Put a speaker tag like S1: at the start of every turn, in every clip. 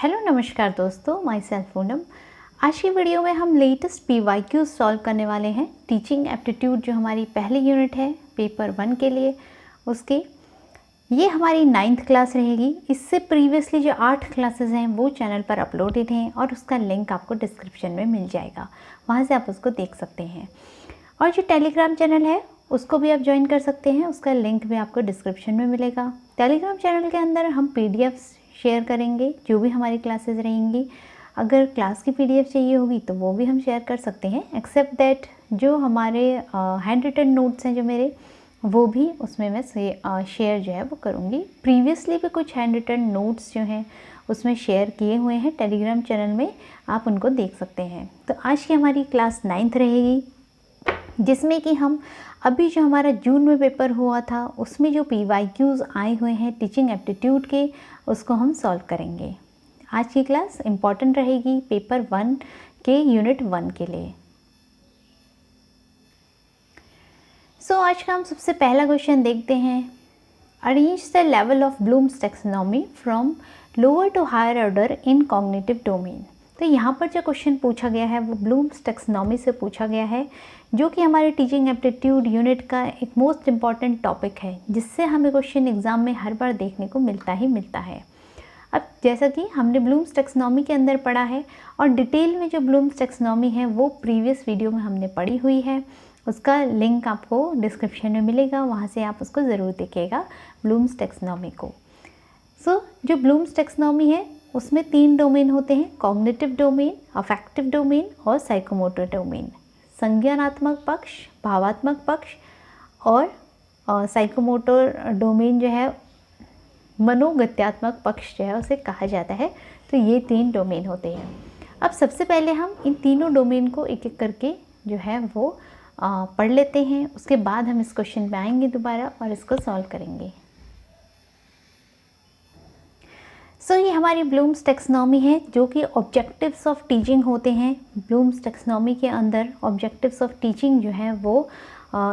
S1: Hello नमस्कार दोस्तों, my self Poonam. आज की वीडियो में हम लेटेस्ट PYQ सॉल्व करने वाले हैं। टीचिंग एप्टीट्यूड जो हमारी पहली यूनिट है पेपर 1 के लिए, उसके ये हमारी 9th क्लास रहेगी। इससे प्रीवियसली जो 8 क्लासेस हैं वो चैनल पर अपलोडेड हैं और उसका लिंक आपको डिस्क्रिप्शन में मिल जाएगा, वहाँ से आप उसको देख सकते हैं। और जो टेलीग्राम चैनल है उसको भी आप ज्वाइन कर सकते हैं, उसका लिंक भी आपको डिस्क्रिप्शन में मिलेगा। टेलीग्राम चैनल के अंदर हम PDF शेयर करेंगे जो भी हमारी क्लासेस रहेंगी। अगर क्लास की PDF चाहिए होगी तो वो भी हम शेयर कर सकते हैं, एक्सेप्ट दैट जो हमारे हैंड रिटन नोट्स हैं जो मेरे, वो भी उसमें मैं शेयर जो है वो करूँगी। प्रीवियसली भी कुछ हैंड रिटन नोट्स जो हैं उसमें शेयर किए हुए हैं टेलीग्राम चैनल में, आप उनको देख सकते हैं। तो आज की हमारी क्लास 9th रहेगी, जिसमें कि हम अभी जो हमारा जून में पेपर हुआ था उसमें जो PYQs आए हुए हैं टीचिंग एप्टीट्यूड के, उसको हम सॉल्व करेंगे। आज की क्लास इम्पॉर्टेंट रहेगी पेपर 1 के यूनिट 1 के लिए। आज का हम सबसे पहला क्वेश्चन देखते हैं। Arrange the level of Bloom's taxonomy from lower to higher order in cognitive domain. तो यहाँ पर जो क्वेश्चन पूछा गया है वो ब्लूम्स टैक्सोनॉमी से पूछा गया है, जो कि हमारे टीचिंग एप्टीट्यूड यूनिट का एक मोस्ट इम्पॉर्टेंट टॉपिक है, जिससे हमें क्वेश्चन एग्जाम में हर बार देखने को मिलता ही मिलता है। अब जैसा कि हमने ब्लूम्स टैक्सोनॉमी के अंदर पढ़ा है और डिटेल में जो ब्लूम्स टैक्सोनॉमी है वो प्रीवियस वीडियो में हमने पढ़ी हुई है, उसका लिंक आपको डिस्क्रिप्शन में मिलेगा, वहाँ से आप उसको ज़रूर देखिएगा ब्लूम्स टैक्सोनॉमी को। जो ब्लूम्स टैक्सोनॉमी है उसमें 3 डोमेन होते हैं, कॉग्निटिव डोमेन, अफेक्टिव डोमेन और साइकोमोटर डोमेन। संज्ञानात्मक पक्ष, भावात्मक पक्ष और साइकोमोटर डोमेन जो है मनोगत्यात्मक पक्ष जो है उसे कहा जाता है। तो ये 3 डोमेन होते हैं। अब सबसे पहले हम इन तीनों डोमेन को एक एक करके जो है वो पढ़ लेते हैं, उसके बाद हम इस क्वेश्चन पे आएंगे दोबारा और इसको सॉल्व करेंगे। ये हमारी ब्लूम्स टैक्सोनॉमी है, जो कि ऑब्जेक्टिव्स ऑफ टीचिंग होते हैं। ब्लूम्स टैक्सोनॉमी के अंदर ऑब्जेक्टिव्स ऑफ टीचिंग जो है वो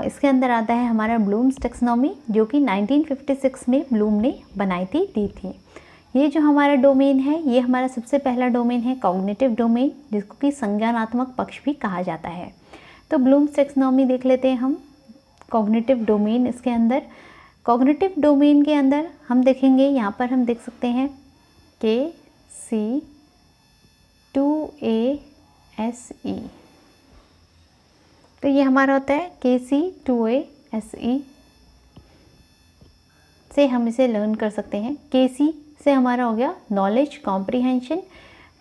S1: इसके अंदर आता है हमारा ब्लूम्स टैक्सोनॉमी, जो कि 1956 में ब्लूम ने बनाई दी थी। ये जो हमारा डोमेन है ये हमारा सबसे पहला डोमेन है कॉग्निटिव डोमेन, जिसको कि संज्ञानात्मक पक्ष भी कहा जाता है। तो ब्लूम्स टैक्सोनॉमी देख लेते हैं हम। कॉग्निटिव डोमेन, इसके अंदर कॉग्निटिव डोमेन के अंदर हम देखेंगे, यहाँ पर हम देख सकते हैं KC2ASE। तो ये हमारा होता है KC2ASE से हम इसे लर्न कर सकते हैं। KC से हमारा हो गया नॉलेज कॉम्प्रिहेंशन।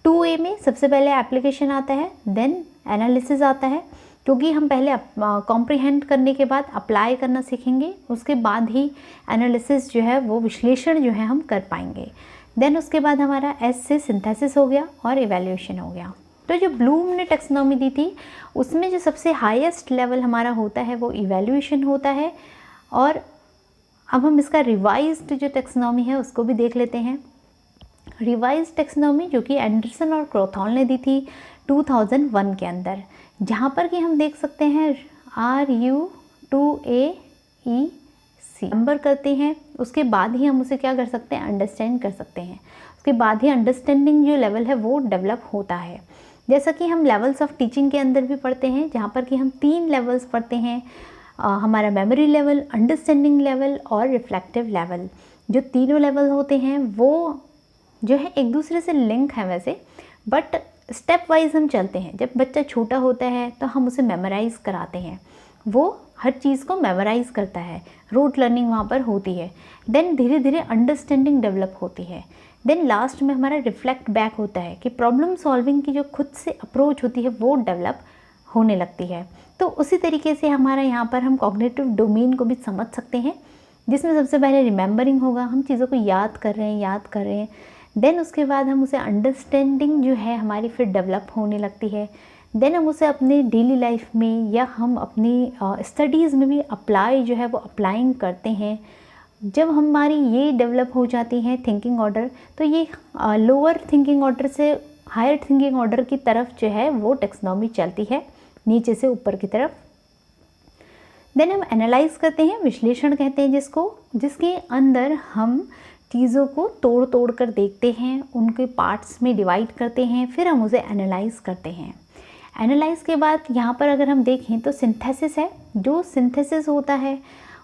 S1: 2A में सबसे पहले एप्लीकेशन आता है, देन एनालिसिस आता है, क्योंकि हम पहले कॉम्प्रिहेंड करने के बाद अप्लाई करना सीखेंगे, उसके बाद ही एनालिसिस जो है वो विश्लेषण जो है हम कर पाएंगे। देन उसके बाद हमारा S से सिंथेसिस हो गया और इवैल्यूएशन हो गया। तो जो ब्लूम ने टैक्सोनॉमी दी थी उसमें जो सबसे हाईएस्ट लेवल हमारा होता है वो इवैल्यूएशन होता है। और अब हम इसका रिवाइज्ड जो टैक्सोनॉमी है उसको भी देख लेते हैं। रिवाइज्ड टैक्सोनॉमी जो कि एंडरसन और क्रॉथॉल ने दी थी 2001 के अंदर, जहाँ पर कि हम देख सकते हैं RU2AEC नंबर करते हैं, उसके बाद ही हम उसे क्या कर सकते हैं, अंडरस्टैंड कर सकते हैं। उसके बाद ही अंडरस्टैंडिंग जो लेवल है वो डेवलप होता है। जैसा कि हम लेवल्स ऑफ टीचिंग के अंदर भी पढ़ते हैं, जहाँ पर कि हम 3 लेवल्स पढ़ते हैं, हमारा मेमोरी लेवल, अंडरस्टैंडिंग लेवल और रिफ्लेक्टिव लेवल। जो तीनों लेवल होते हैं वो जो है एक दूसरे से लिंक है वैसे, बट स्टेप वाइज हम चलते हैं। जब बच्चा छोटा होता है तो हम उसे मेमोराइज़ कराते हैं, वो हर चीज़ को मेमोराइज़ करता है, रूट लर्निंग वहाँ पर होती है। देन धीरे धीरे अंडरस्टैंडिंग डेवलप होती है। देन लास्ट में हमारा रिफ्लेक्ट बैक होता है कि प्रॉब्लम सॉल्विंग की जो खुद से अप्रोच होती है वो डेवलप होने लगती है। तो उसी तरीके से हमारा यहाँ पर हम कॉग्निटिव डोमेन को भी समझ सकते हैं, जिसमें सबसे पहले रिमेंबरिंग होगा, हम चीज़ों को याद कर रहे हैं। देन उसके बाद हम उसे अंडरस्टैंडिंग जो है हमारी फिर डेवलप होने लगती है। देन हम उसे अपने डेली लाइफ में या हम अपनी स्टडीज़ में भी अप्लाई जो है वो अप्लाइंग करते हैं। जब हमारी ये डेवलप हो जाती है थिंकिंग ऑर्डर, तो ये लोअर थिंकिंग ऑर्डर से हायर थिंकिंग ऑर्डर की तरफ जो है वो टैक्सोनॉमी चलती है, नीचे से ऊपर की तरफ। देन हम एनालाइज करते हैं, विश्लेषण कहते हैं जिसको, जिसके अंदर हम चीज़ों को तोड़ तोड़ कर देखते हैं, उनके पार्ट्स में डिवाइड करते हैं, फिर हम उसे एनालाइज करते हैं। एनालाइज के बाद यहाँ पर अगर हम देखें तो सिंथेसिस है। जो सिंथेसिस होता है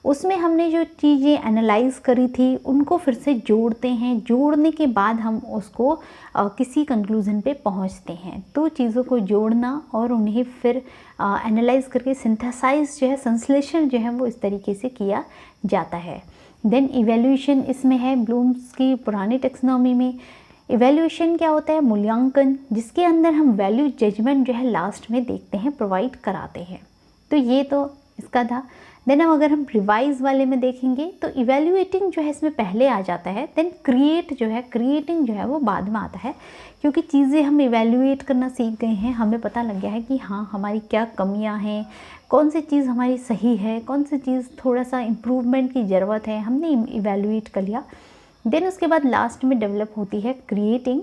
S1: उसमें हमने जो चीज़ें एनालाइज करी थी उनको फिर से जोड़ते हैं, जोड़ने के बाद हम उसको किसी कंक्लूज़न पे पहुँचते हैं। तो चीज़ों को जोड़ना और उन्हें फिर एनालाइज करके सिंथेसाइज जो है, संश्लेषण जो है वो इस तरीके से किया जाता है। देन इवैल्यूएशन इसमें है। ब्लूम्स की पुरानी टेक्सोनॉमी में इवैल्यूएशन क्या होता है? मूल्यांकन, जिसके अंदर हम वैल्यू जजमेंट जो है लास्ट में देखते हैं, प्रोवाइड कराते हैं। तो ये तो इसका था। देन अब अगर हम रिवाइज वाले में देखेंगे तो इवैल्यूएटिंग जो है इसमें पहले आ जाता है। देन क्रिएट जो है, क्रिएटिंग जो है वो बाद में आता है, क्योंकि चीज़ें हम इवैल्यूएट करना सीख गए हैं, हमें पता लग गया है कि हाँ हमारी क्या कमियां हैं, कौन सी चीज़ हमारी सही है, कौन सी चीज़ थोड़ा सा इम्प्रूवमेंट की ज़रूरत है, हमने इवैल्यूएट कर लिया। देन उसके बाद लास्ट में डेवलप होती है क्रिएटिंग।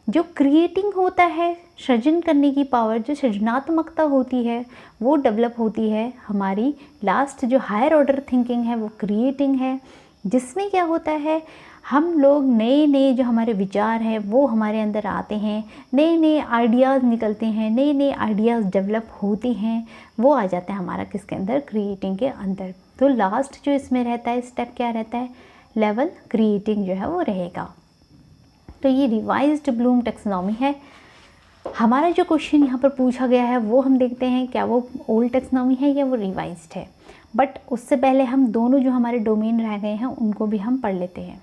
S1: जो क्रिएटिंग होता है, सृजन करने की पावर, जो सृजनात्मकता होती है वो डेवलप होती है हमारी लास्ट। जो हायर ऑर्डर थिंकिंग है वो क्रिएटिंग है, जिसमें क्या होता है हम लोग नए नए जो हमारे विचार हैं वो हमारे अंदर आते हैं, नए नए आइडियाज़ निकलते हैं, नए नए आइडियाज़ डेवलप होते हैं, वो आ जाता है हमारा किसके अंदर? क्रिएटिंग के अंदर। तो लास्ट जो इसमें रहता है स्टेप क्या रहता है? लेवल क्रिएटिंग जो है वो रहेगा। तो ये रिवाइज्ड ब्लूम टेक्सोनॉमी है। हमारा जो क्वेश्चन यहाँ पर पूछा गया है वो हम देखते हैं क्या वो ओल्ड टेक्सोनॉमी है या वो रिवाइज्ड है। बट उससे पहले हम दोनों जो हमारे डोमेन रह गए हैं उनको भी हम पढ़ लेते हैं।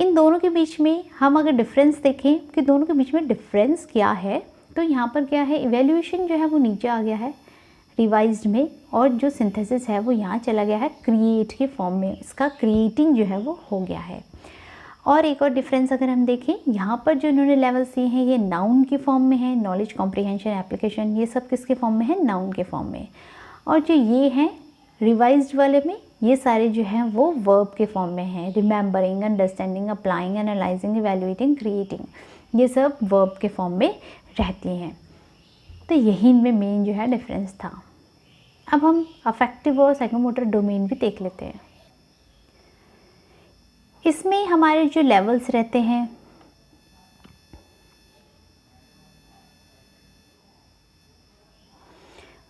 S1: इन दोनों के बीच में हम अगर डिफरेंस देखें कि दोनों के बीच में डिफरेंस क्या है, तो यहाँ पर क्या है, इवैल्यूएशन जो है वो नीचे आ गया है रिवाइज्ड में, और जो सिंथेसिस है वो यहाँ चला गया है क्रिएट के फॉर्म में, इसका क्रिएटिंग जो है वो हो गया है। और एक और डिफरेंस अगर हम देखें, यहाँ पर जो इन्होंने लेवल्स दिए हैं ये नाउन के फॉर्म में है, नॉलेज, कॉम्प्रिहेंशन, एप्लीकेशन, ये सब किसके फॉर्म में है? नाउन के फॉर्म में। और जो ये हैं रिवाइज्ड वाले में, ये सारे जो हैं वो वर्ब के फॉर्म में हैं। Remembering, understanding, applying, analysing, evaluating, creating, ये सब वर्ब के फॉर्म में रहती हैं। तो यही इनमें मेन जो है डिफरेंस था। अब हम अफेक्टिव और साइकोमोटर डोमेन भी देख लेते हैं। इसमें हमारे जो लेवल्स रहते हैं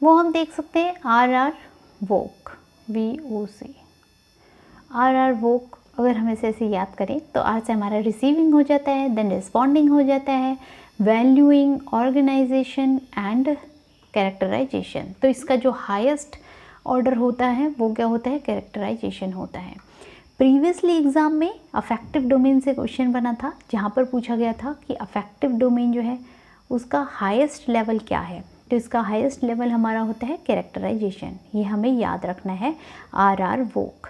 S1: वो हम देख सकते हैं। RR वोक, VOC, RR वोक अगर हम ऐसे याद करें तो R से हमारा रिसीविंग हो जाता है, देन रिस्पॉन्डिंग हो जाता है, वैल्यूइंग, ऑर्गेनाइजेशन एंड कैरेक्टराइजेशन। तो इसका जो हाईएस्ट ऑर्डर होता है वो क्या होता है? कैरेक्टराइजेशन होता है। प्रीवियसली एग्ज़ाम में अफेक्टिव डोमेन से क्वेश्चन बना था, जहाँ पर पूछा गया था कि अफेक्टिव डोमेन जो है उसका हाईएस्ट लेवल क्या है। तो इसका हाईएस्ट लेवल हमारा होता है कैरेक्टराइजेशन, ये हमें याद रखना है, RR वोक।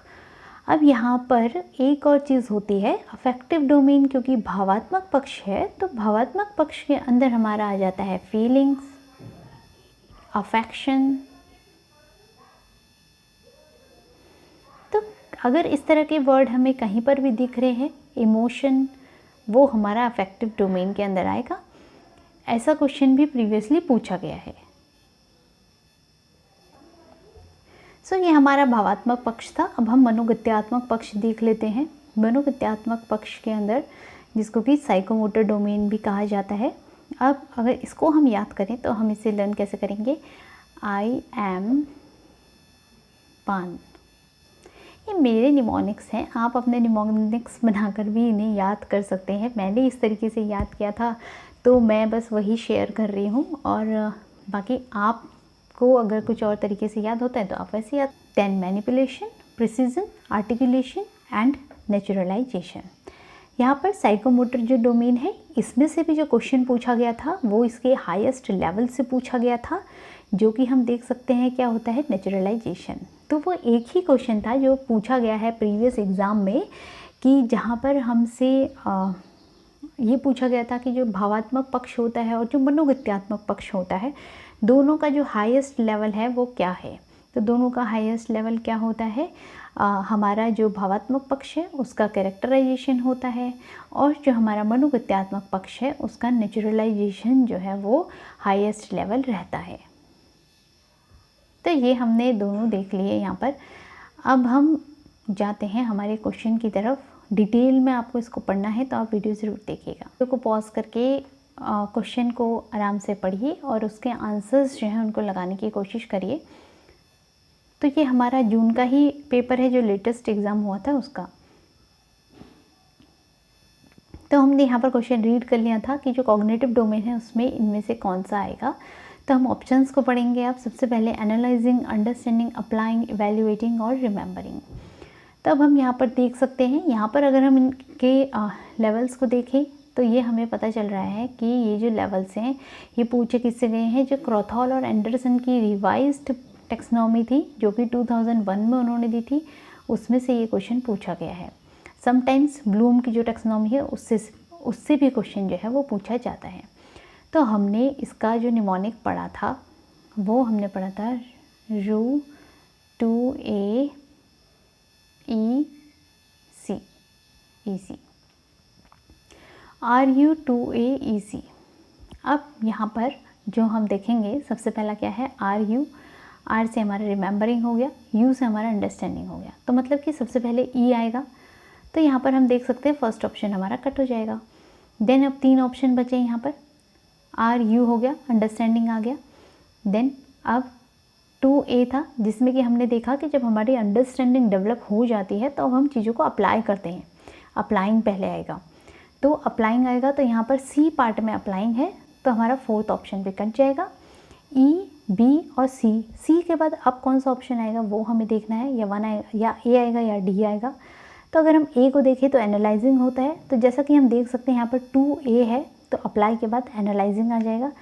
S1: अब यहाँ पर एक और चीज़ होती है, अफेक्टिव डोमेन क्योंकि भावात्मक पक्ष है तो भावात्मक पक्ष के अंदर हमारा आ जाता है फीलिंग्स, अफेक्शन। तो अगर इस तरह के वर्ड हमें कहीं पर भी दिख रहे हैं, इमोशन, वो हमारा अफेक्टिव डोमेन के अंदर आएगा। ऐसा क्वेश्चन भी प्रीवियसली पूछा गया है। सो ये हमारा भावात्मक पक्ष था। अब हम मनोगत्यात्मक पक्ष देख लेते हैं। मनोगत्यात्मक पक्ष के अंदर जिसको कि साइकोमोटर डोमेन भी कहा जाता है। अब अगर इसको हम याद करें तो हम इसे लर्न कैसे करेंगे? I am पान, ये मेरे निमोनिक्स हैं, आप अपने निमोनिक्स बनाकर भी इन्हें याद कर सकते हैं। मैंने इस तरीके से याद किया था तो मैं बस वही शेयर कर रही हूँ, और बाकी आपको अगर कुछ और तरीके से याद होता है तो आप वैसे याद। Then manipulation, precision, articulation and naturalisation. यहाँ पर साइकोमोटर जो डोमेन है इसमें से भी जो क्वेश्चन पूछा गया था वो इसके हाईएस्ट लेवल से पूछा गया था, जो कि हम देख सकते हैं क्या होता है, नेचुरलाइजेशन। तो वो एक ही क्वेश्चन था जो पूछा गया है प्रीवियस एग्ज़ाम में, कि जहाँ पर हमसे ये पूछा गया था कि जो भावात्मक पक्ष होता है और जो मनोगत्यात्मक पक्ष होता है, दोनों का जो हाईएस्ट लेवल है वो क्या है। तो दोनों का हाईएस्ट लेवल क्या होता है, हमारा जो भावात्मक पक्ष है उसका कैरेक्टराइजेशन होता है, और जो हमारा मनोगत्यात्मक पक्ष है उसका नेचुरलाइजेशन जो है वो हाईएस्ट लेवल रहता है। तो ये हमने दोनों देख लिए यहाँ पर। अब हम जाते हैं हमारे क्वेश्चन की तरफ। डिटेल में आपको इसको पढ़ना है तो आप वीडियो ज़रूर देखिएगा। वीडियो को पॉज करके क्वेश्चन को आराम से पढ़िए और उसके आंसर्स जो हैं उनको लगाने की कोशिश करिए। तो ये हमारा जून का ही पेपर है जो लेटेस्ट एग्ज़ाम हुआ था उसका। तो हमने यहाँ पर क्वेश्चन रीड कर लिया था कि जो कॉग्निटिव डोमेन है उसमें इनमें से कौन सा आएगा। तो हम ऑप्शंस को पढ़ेंगे। आप सबसे पहले एनालाइजिंग, अंडरस्टैंडिंग, अप्लाइंग, इवैल्यूएटिंग और रिमेंबरिंग। तब हम यहाँ पर देख सकते हैं, यहाँ पर अगर हम इनके लेवल्स को देखें तो ये हमें पता चल रहा है कि ये जो लेवल्स हैं ये पूछे किससे गए हैं, जो क्रॉथहॉल और एंडरसन की रिवाइज्ड टेक्सोनॉमी थी जो कि 2001 में उन्होंने दी थी, उसमें से ये क्वेश्चन पूछा गया है। समटाइम्स ब्लूम की जो टेक्सोनॉमी है उससे भी क्वेश्चन जो है वो पूछा जाता है। तो हमने इसका जो निमोनिक पढ़ा था वो हमने पढ़ा था RU2AEC। RU2AEC। अब यहाँ पर जो हम देखेंगे सबसे पहला क्या है, R से हमारा रिमेंबरिंग हो गया, U से हमारा अंडरस्टैंडिंग हो गया। तो मतलब कि सबसे पहले E आएगा। तो यहाँ पर हम देख सकते हैं फर्स्ट ऑप्शन हमारा कट हो जाएगा। देन अब 3 ऑप्शन बचे यहाँ पर, RU हो गया, अंडरस्टैंडिंग आ गया। देन अब 2A था जिसमें कि हमने देखा कि जब हमारी अंडरस्टैंडिंग डेवलप हो जाती है तो हम चीज़ों को अप्लाई करते हैं, अप्लाइंग पहले आएगा। तो अप्लाइंग आएगा तो यहाँ पर C पार्ट में अप्लाइंग है तो हमारा 4th ऑप्शन भी कट जाएगा। E, B और C के बाद अब कौन सा ऑप्शन आएगा वो हमें देखना है, या 1 आएगा या A आएगा या D आएगा। तो अगर हम A को देखें तो एनालाइजिंग होता है, तो जैसा कि हम देख सकते हैं यहाँ पर 2A है तो अप्लाई के बाद एनालाइजिंग आ जाएगा,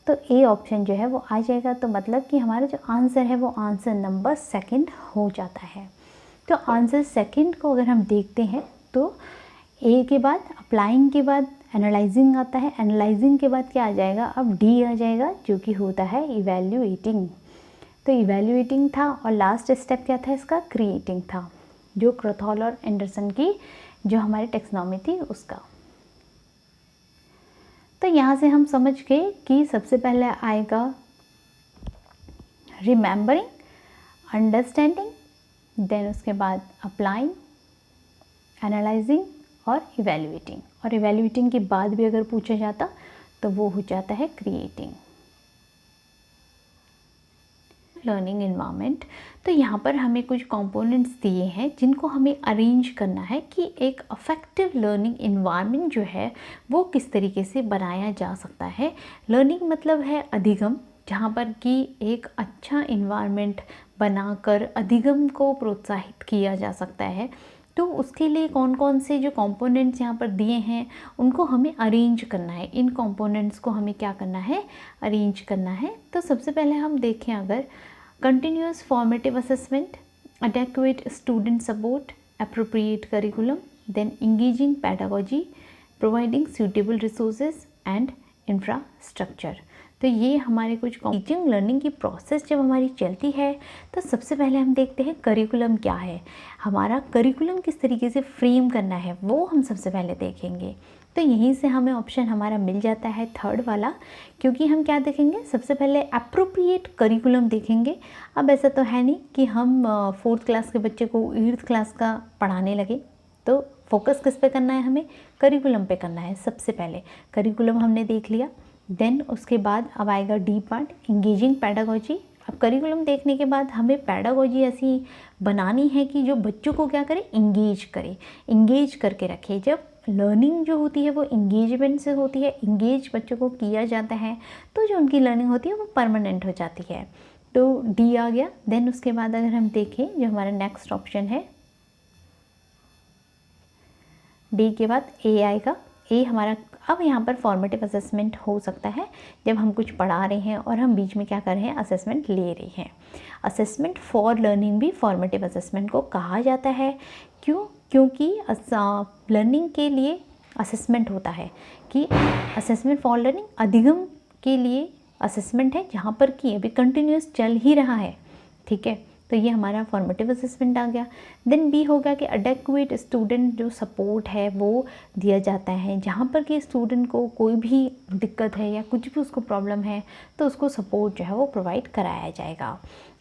S1: तो A ऑप्शन जो है वो आ जाएगा। तो मतलब कि हमारा जो आंसर है वो आंसर नंबर 2 हो जाता है। तो आंसर 2 को अगर हम देखते हैं तो A के बाद अप्लाइंग के बाद एनालाइजिंग आता है, एनालाइजिंग के बाद क्या आ जाएगा, अब D आ जाएगा जो कि होता है इवैल्यूएटिंग। तो इवैल्यूएटिंग था और लास्ट स्टेप क्या था इसका, क्रिएटिंग था, जो क्रॉथहॉल और एंडरसन की जो हमारी टेक्सोनॉमी थी उसका। तो यहाँ से हम समझ गए कि सबसे पहले आएगा रिमेंबरिंग, अंडरस्टैंडिंग, देन उसके बाद अप्लाइंग, एनालाइजिंग और इवैल्यूएटिंग। और इवैल्यूएटिंग के बाद भी अगर पूछा जाता तो वो हो जाता है क्रिएटिंग। लर्निंग इन्वायरमेंट, तो यहाँ पर हमें कुछ कंपोनेंट्स दिए हैं जिनको हमें अरेंज करना है कि एक अफेक्टिव लर्निंग इन्वायरमेंट जो है वो किस तरीके से बनाया जा सकता है। लर्निंग मतलब है अधिगम, जहाँ पर कि एक अच्छा इन्वायरमेंट बनाकर अधिगम को प्रोत्साहित किया जा सकता है। तो उसके लिए कौन कौन से जो कंपोनेंट्स यहाँ पर दिए हैं उनको हमें अरेंज करना है। इन कंपोनेंट्स को हमें क्या करना है, अरेंज करना है। तो सबसे पहले हम देखें अगर continuous formative assessment, adequate student support, appropriate curriculum, then engaging pedagogy, providing suitable resources and infrastructure। तो ये हमारे कुछ टीचिंग लर्निंग की प्रोसेस जब हमारी चलती है तो सबसे पहले हम देखते हैं करिकुलम क्या है, हमारा करिकुलम किस तरीके से फ्रेम करना है वो हम सबसे पहले देखेंगे। तो यहीं से हमें ऑप्शन हमारा मिल जाता है 3rd वाला, क्योंकि हम क्या देखेंगे, सबसे पहले एप्रोप्रिएट करिकुलम देखेंगे। अब ऐसा तो है नहीं कि हम 4th क्लास के बच्चे को 8th क्लास का पढ़ाने लगे, तो फोकस किस पे करना है, हमें करिकुलम पे करना है। सबसे पहले करिकुलम हमने देख लिया, देन उसके बाद अब आएगा डी पार्ट, इंगेजिंग पैडागोजी। अब करिकुलम देखने के बाद हमें पैडागोजी ऐसी बनानी है कि जो बच्चों को क्या करे, इंगेज करके रखे। जब लर्निंग जो होती है वो इंगेजमेंट से होती है, इंगेज बच्चों को किया जाता है तो जो उनकी लर्निंग होती है वो परमानेंट हो जाती है। तो डी आ गया। देन उसके बाद अगर हम देखें जो हमारा नेक्स्ट ऑप्शन है, डी के बाद ए आएगा। ए हमारा अब यहाँ पर फॉर्मेटिव असेसमेंट हो सकता है जब हम कुछ पढ़ा रहे हैं और हम बीच में क्या कर रहे हैं, असेसमेंट ले रहे हैं। असेसमेंट फॉर लर्निंग भी फॉर्मेटिव असेसमेंट को कहा जाता है। क्यों? क्योंकि लर्निंग के लिए असेसमेंट होता है कि असेसमेंट फॉर लर्निंग अधिगम के लिए असेसमेंट है जहाँ पर कि अभी कंटिन्यूस चल ही रहा है, ठीक है। तो ये हमारा फॉर्मेटिव असेसमेंट आ गया। देन बी हो गया कि एडेक्वेट स्टूडेंट जो सपोर्ट है वो दिया जाता है, जहाँ पर कि स्टूडेंट को कोई भी दिक्कत है या कुछ भी उसको प्रॉब्लम है तो उसको सपोर्ट जो है वो प्रोवाइड कराया जाएगा।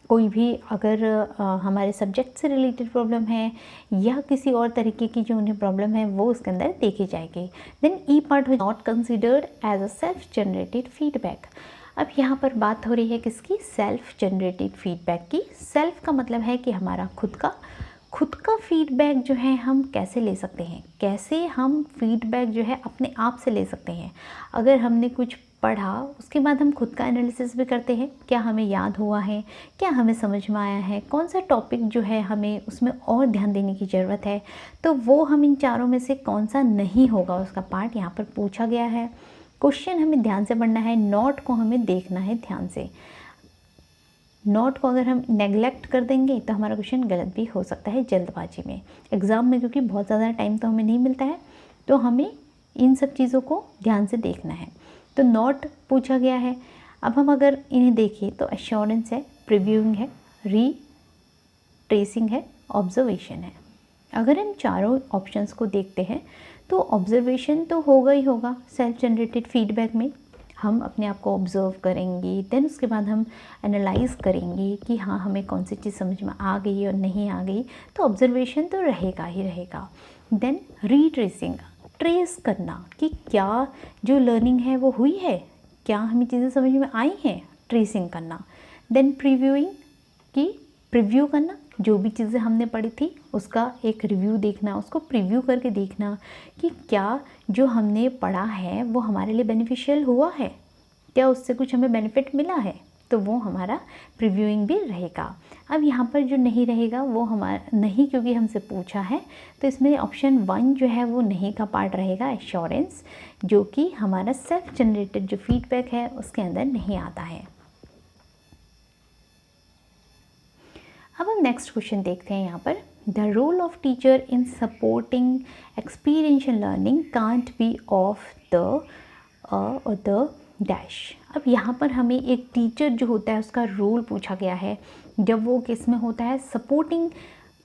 S1: कोई भी अगर हमारे सब्जेक्ट से रिलेटेड प्रॉब्लम है या किसी और तरीके की जो उन्हें प्रॉब्लम है वो उसके अंदर देखी जाएगी। Then E part not considered as a self generated feedback. अब यहाँ पर बात हो रही है किसकी, सेल्फ जनरेटेड फीडबैक की। सेल्फ का मतलब है कि हमारा खुद का फीडबैक जो है हम कैसे ले सकते हैं, कैसे हम फीडबैक जो है अपने आप से ले सकते हैं। अगर हमने कुछ पढ़ा उसके बाद हम खुद का एनालिसिस भी करते हैं, क्या हमें याद हुआ है, क्या हमें समझ में आया है, कौन सा टॉपिक जो है हमें उसमें और ध्यान देने की ज़रूरत है, तो वो हम इन चारों में से कौन सा नहीं होगा उसका पार्ट यहाँ पर पूछा गया है। क्वेश्चन हमें ध्यान से पढ़ना है, नोट को हमें देखना है ध्यान से। नोट को अगर हम नेगलेक्ट कर देंगे तो हमारा क्वेश्चन गलत भी हो सकता है जल्दबाजी में एग्ज़ाम में, क्योंकि बहुत ज़्यादा टाइम तो हमें नहीं मिलता है, तो हमें इन सब चीज़ों को ध्यान से देखना है। तो नोट पूछा गया है। अब हम अगर इन्हें देखें तो एश्योरेंस है, प्रीव्यूइंग है, ट्रेसिंग है, ऑब्जर्वेशन है। अगर हम चारों ऑप्शंस को देखते हैं तो ऑब्जर्वेशन तो होगा ही होगा। सेल्फ जनरेटेड फीडबैक में हम अपने आप को ऑब्ज़र्व करेंगे, देन उसके बाद हम एनालाइज करेंगे कि हाँ हमें कौन सी चीज़ समझ में आ गई और नहीं आ गई, तो ऑब्जर्वेशन तो रहेगा ही रहेगा। देन रीट्रेसिंग, ट्रेस करना कि क्या जो लर्निंग है वो हुई है, क्या हमें चीज़ें समझ में आई हैं, ट्रेसिंग करना। देन प्रीव्यूइंग कि प्रीव्यू करना, जो भी चीज़ें हमने पढ़ी थी उसका एक रिव्यू देखना, उसको प्रीव्यू करके देखना कि क्या जो हमने पढ़ा है वो हमारे लिए बेनिफिशियल हुआ है, क्या उससे कुछ हमें बेनिफिट मिला है, तो वो हमारा प्रीव्यूइंग भी रहेगा। अब यहाँ पर जो नहीं रहेगा वो हमारा नहीं, क्योंकि हमसे पूछा है, तो इसमें ऑप्शन 1 जो है वो नहीं का पार्ट रहेगा, एश्योरेंस, जो कि हमारा सेल्फ जनरेटेड जो फीडबैक है उसके अंदर नहीं आता है। अब हम नेक्स्ट क्वेश्चन देखते हैं यहाँ पर, the role of teacher in supporting experiential learning can't be of the dash. अब यहाँ पर हमें एक टीचर जो होता है उसका रोल पूछा गया है, जब वो किस में होता है, सपोर्टिंग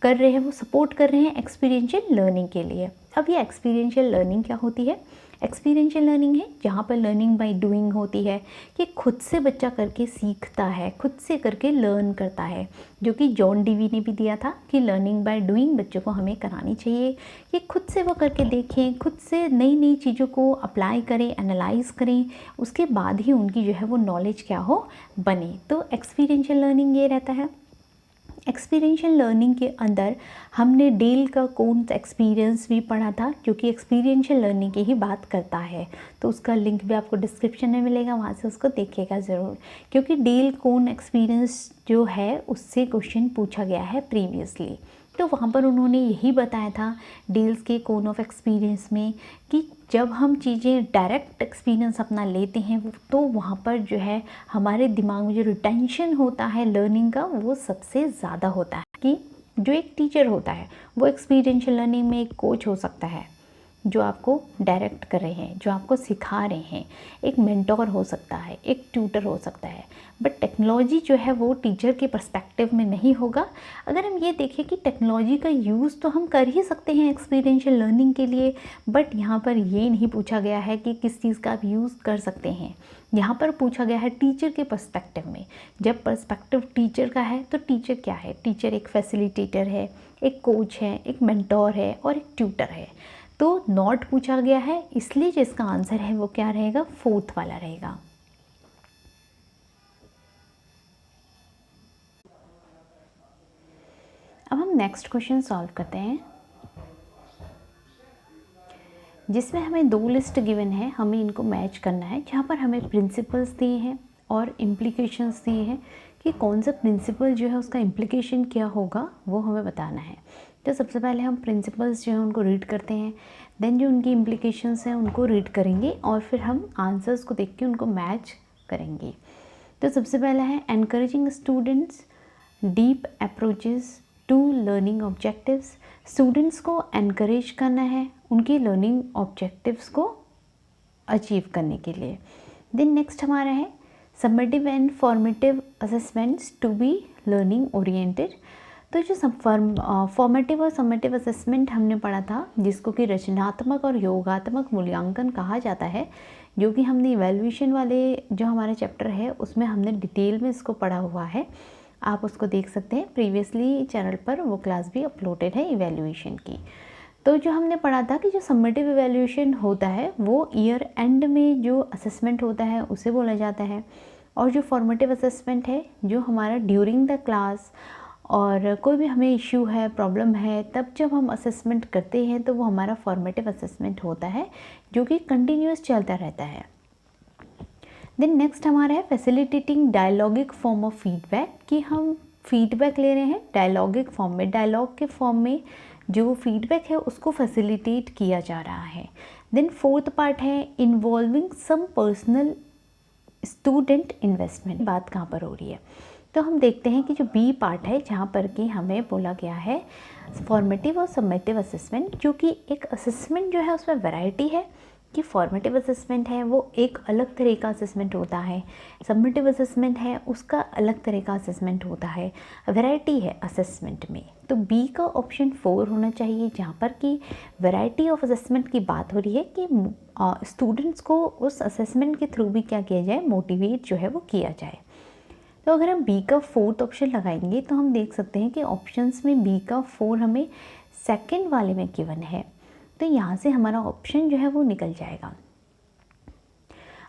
S1: कर रहे हैं, वो सपोर्ट कर रहे हैं एक्सपीरियंशियल लर्निंग के लिए। अब ये एक्सपीरियंशियल लर्निंग क्या होती है, एक्सपीरियंशियल लर्निंग है जहाँ पर लर्निंग बाय डूइंग होती है, कि खुद से बच्चा करके सीखता है, खुद से करके लर्न करता है, जो कि जॉन डीवी ने भी दिया था कि लर्निंग बाय डूइंग बच्चों को हमें करानी चाहिए, कि खुद से वो करके देखें, खुद से नई नई चीज़ों को अप्लाई करें, एनालाइज करें, उसके बाद ही उनकी जो है वो नॉलेज क्या हो, बने। तो एक्सपीरियंशियल लर्निंग ये रहता है। एक्सपीरियंशियल लर्निंग के अंदर हमने डेल का कौन एक्सपीरियंस भी पढ़ा था, जो कि एक्सपीरियंशियल लर्निंग की ही बात करता है, तो उसका लिंक भी आपको डिस्क्रिप्शन में मिलेगा, वहाँ से उसको देखिएगा ज़रूर, क्योंकि डेल कौन एक्सपीरियंस जो है उससे क्वेश्चन पूछा गया है प्रीवियसली। तो वहाँ पर उन्होंने यही बताया था डेल्स के कोन ऑफ एक्सपीरियंस में कि जब हम चीज़ें डायरेक्ट एक्सपीरियंस अपना लेते हैं तो वहाँ पर जो है हमारे दिमाग में जो रिटेंशन होता है लर्निंग का वो सबसे ज़्यादा होता है। कि जो एक टीचर होता है वो एक्सपीरियंशियल लर्निंग में एक कोच हो सकता है जो आपको डायरेक्ट कर रहे हैं, जो आपको सिखा रहे हैं, एक मेंटोर हो सकता है, एक ट्यूटर हो सकता है, बट टेक्नोलॉजी जो है वो टीचर के पर्सपेक्टिव में नहीं होगा। अगर हम ये देखें कि टेक्नोलॉजी का यूज़ तो हम कर ही सकते हैं एक्सपीरियंशियल लर्निंग के लिए, बट यहाँ पर ये नहीं पूछा गया है कि किस चीज़ का आप यूज़ कर सकते हैं। यहाँ पर पूछा गया है टीचर के पर्सपेक्टिव में। जब पर्सपेक्टिव टीचर का है तो टीचर क्या है, टीचर एक फैसिलिटेटर है, एक कोच है, एक मेंटोर है और एक ट्यूटर है। तो नॉट पूछा गया है, इसलिए जो इसका आंसर है वो क्या रहेगा, 4th वाला रहेगा। अब हम नेक्स्ट क्वेश्चन सॉल्व करते हैं, जिसमें हमें 2 लिस्ट गिवन है, हमें इनको मैच करना है, जहाँ पर हमें प्रिंसिपल्स दिए हैं और इम्प्लीकेशंस दिए हैं कि कौन सा प्रिंसिपल जो है उसका इम्प्लीकेशन क्या होगा वो हमें बताना है। तो सबसे पहले हम प्रिंसिपल्स जो हैं उनको रीड करते हैं, देन जो उनकी इम्प्लीकेशंस हैं उनको रीड करेंगे और फिर हम आंसर्स को देख के उनको मैच करेंगे। तो सबसे पहला है encouraging students deep approaches to learning objectives. Students को एनकरेज करना है उनके लर्निंग ऑब्जेक्टिव्स को अचीव करने के लिए। देन नेक्स्ट हमारा है summative and formative assessments to be learning oriented. तो जो फॉर्मेटिव और समेटिव असेसमेंट हमने पढ़ा था, जिसको कि रचनात्मक और योगात्मक मूल्यांकन कहा जाता है, जो कि हमने इवैल्यूएशन वाले जो हमारे चैप्टर है उसमें हमने डिटेल में इसको पढ़ा हुआ है। आप उसको देख सकते हैं, प्रीवियसली चैनल पर वो क्लास भी अपलोडेड है इवैल्यूएशन की। तो जो हमने पढ़ा था कि जो समेटिव इवैल्यूएशन होता है वो ईयर एंड में जो असेसमेंट होता है उसे बोला जाता है, और जो फॉर्मेटिव असेसमेंट है जो हमारा ड्यूरिंग द क्लास और कोई भी हमें इश्यू है, प्रॉब्लम है, तब जब हम असेसमेंट करते हैं तो वो हमारा फॉर्मेटिव असेसमेंट होता है जो कि कंटिन्यूस चलता रहता है। देन नेक्स्ट हमारा है facilitating dialogic form of feedback, कि हम फीडबैक ले रहे हैं डायलॉगिक फॉर्म में, डायलॉग के फॉर्म में जो फीडबैक है उसको फैसिलिटेट किया जा रहा है। देन फोर्थ पार्ट है involving some personal student investment. बात कहाँ पर हो रही है, तो हम देखते हैं कि जो बी पार्ट है जहाँ पर कि हमें बोला गया है फॉर्मेटिव और सबमेटिव असेसमेंट, जो कि एक असेसमेंट जो है उसमें वैरायटी है कि फॉर्मेटिव असेसमेंट है वो एक अलग तरह का असेसमेंट होता है, सबमेटिव असेसमेंट है उसका अलग तरह का असेसमेंट होता है, वैरायटी है असेसमेंट में। तो बी का ऑप्शन 4 होना चाहिए, जहाँ पर कि वैरायटी ऑफ असेसमेंट की बात हो रही है कि स्टूडेंट्स को उस असेसमेंट के थ्रू भी क्या किया जाए, मोटिवेट जो है वो किया जाए। तो अगर हम बी का 4th ऑप्शन लगाएंगे तो हम देख सकते हैं कि ऑप्शंस में बी का 4 हमें सेकंड वाले में गिवन है, तो यहाँ से हमारा ऑप्शन जो है वो निकल जाएगा।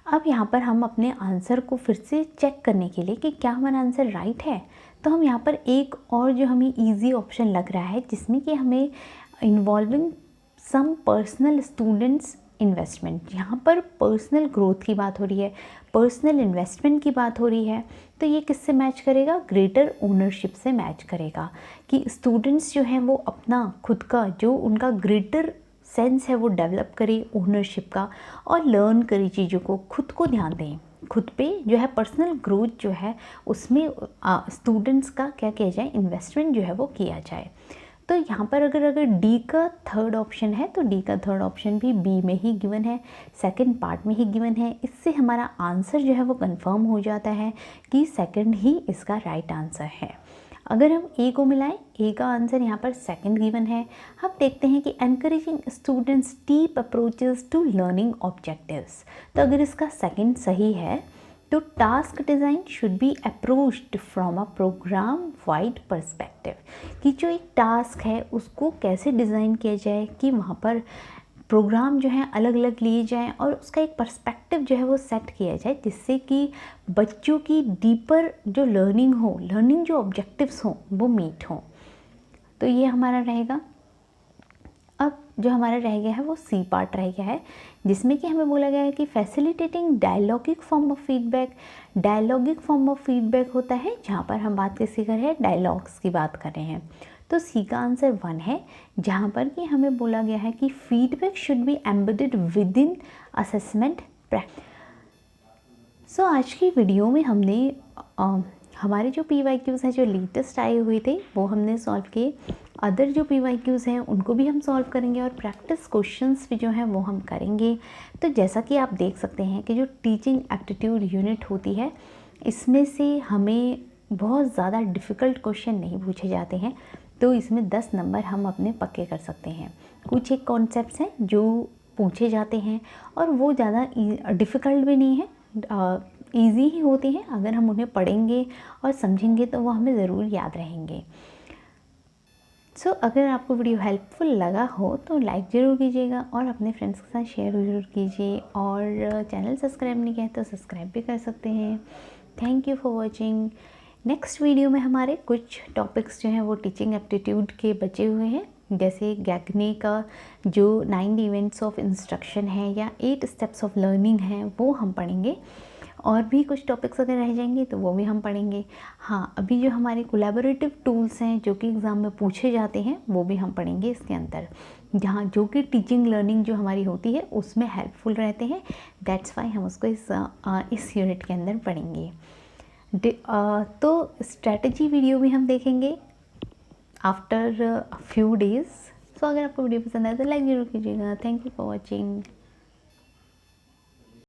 S1: अब यहाँ पर हम अपने आंसर को फिर से चेक करने के लिए कि क्या हमारा आंसर राइट है, तो हम यहाँ पर एक और जो हमें इजी ऑप्शन लग रहा है जिसमें कि हमें involving some personal students investment, यहाँ पर पर्सनल ग्रोथ की बात हो रही है, पर्सनल इन्वेस्टमेंट की बात हो रही है, तो ये किससे मैच करेगा, ग्रेटर ओनरशिप से मैच करेगा कि स्टूडेंट्स जो हैं वो अपना खुद का जो उनका ग्रेटर सेंस है वो डेवलप करे ओनरशिप का, और लर्न करे चीज़ों को, खुद को ध्यान दें, खुद पे जो है पर्सनल ग्रोथ जो है उसमें स्टूडेंट्स का क्या किया जाए, इन्वेस्टमेंट जो है वो किया जाए। तो यहाँ पर अगर डी का 3rd ऑप्शन है तो डी का 3rd ऑप्शन भी बी में ही गिवन है, सेकंड पार्ट में ही गिवन है, इससे हमारा आंसर जो है वो कंफर्म हो जाता है कि सेकंड ही इसका राइट आंसर है। अगर हम ए को मिलाएं, ए का आंसर यहाँ पर सेकंड गिवन है। हम देखते हैं कि encouraging students deep approaches to learning objectives, तो अगर इसका सेकंड सही है तो task design should be approached from a programme wide perspective, कि जो एक टास्क है उसको कैसे डिज़ाइन किया जाए कि वहाँ पर प्रोग्राम जो है अलग अलग लिए जाएं और उसका एक पर्सपेक्टिव जो है वो सेट किया जाए, जिससे कि बच्चों की डीपर जो लर्निंग हो, लर्निंग जो ऑब्जेक्टिव्स हों वो मीट हों। तो ये हमारा रहेगा। अब जो हमारा रह गया है वो सी पार्ट रह गया है, जिसमें कि हमें बोला गया है कि facilitating dialogic form of feedback. Dialogic form of feedback होता है जहाँ पर हम बात किसी कर रहे हैं, डायलॉग्स की बात कर रहे हैं। तो सी का आंसर 1 है, जहाँ पर कि हमें बोला गया है कि feedback should be embedded within assessment practice. So आज की वीडियो में हमने हमारे जो PYQs हैं जो लेटेस्ट आए हुए थे वो हमने सॉल्व किए, अदर जो PYQs हैं उनको भी हम सॉल्व करेंगे और प्रैक्टिस क्वेश्चंस भी जो हैं वो हम करेंगे। तो जैसा कि आप देख सकते हैं कि जो टीचिंग एप्टीट्यूड यूनिट होती है इसमें से हमें बहुत ज़्यादा डिफ़िकल्ट क्वेश्चन नहीं पूछे जाते हैं, तो इसमें 10 नंबर हम अपने पक्के कर सकते हैं। कुछ एक कॉन्सेप्ट्स हैं जो पूछे जाते हैं और वो ज़्यादा डिफ़िकल्ट भी नहीं है, ईजी ही होती हैं, अगर हम उन्हें पढ़ेंगे और समझेंगे तो वो हमें ज़रूर याद रहेंगे। सो अगर आपको वीडियो हेल्पफुल लगा हो तो लाइक ज़रूर कीजिएगा और अपने फ्रेंड्स के साथ शेयर ज़रूर कीजिए, और चैनल सब्सक्राइब नहीं किया तो सब्सक्राइब भी कर सकते हैं। Thank you for watching. Next video में हमारे कुछ टॉपिक्स जो हैं वो टीचिंग एप्टीट्यूड के बचे हुए हैं, जैसे गैगने का जो 9 इवेंट्स ऑफ इंस्ट्रक्शन है या 8 स्टेप्स ऑफ लर्निंग है वो हम पढ़ेंगे, और भी कुछ टॉपिक्स अगर रह जाएंगे तो वो भी हम पढ़ेंगे। हाँ, अभी जो हमारे कोलैबोरेटिव टूल्स हैं जो कि एग्ज़ाम में पूछे जाते हैं वो भी हम पढ़ेंगे इसके अंदर, जहाँ जो कि टीचिंग लर्निंग जो हमारी होती है उसमें हेल्पफुल रहते हैं। दैट्स वाई हम उसको इस यूनिट के अंदर पढ़ेंगे। तो स्ट्रैटेजी वीडियो भी हम देखेंगे आफ्टर फ्यू डेज़। सो अगर आपको वीडियो पसंद आए तो लाइक ज़रूर कीजिएगा। Thank you for watching.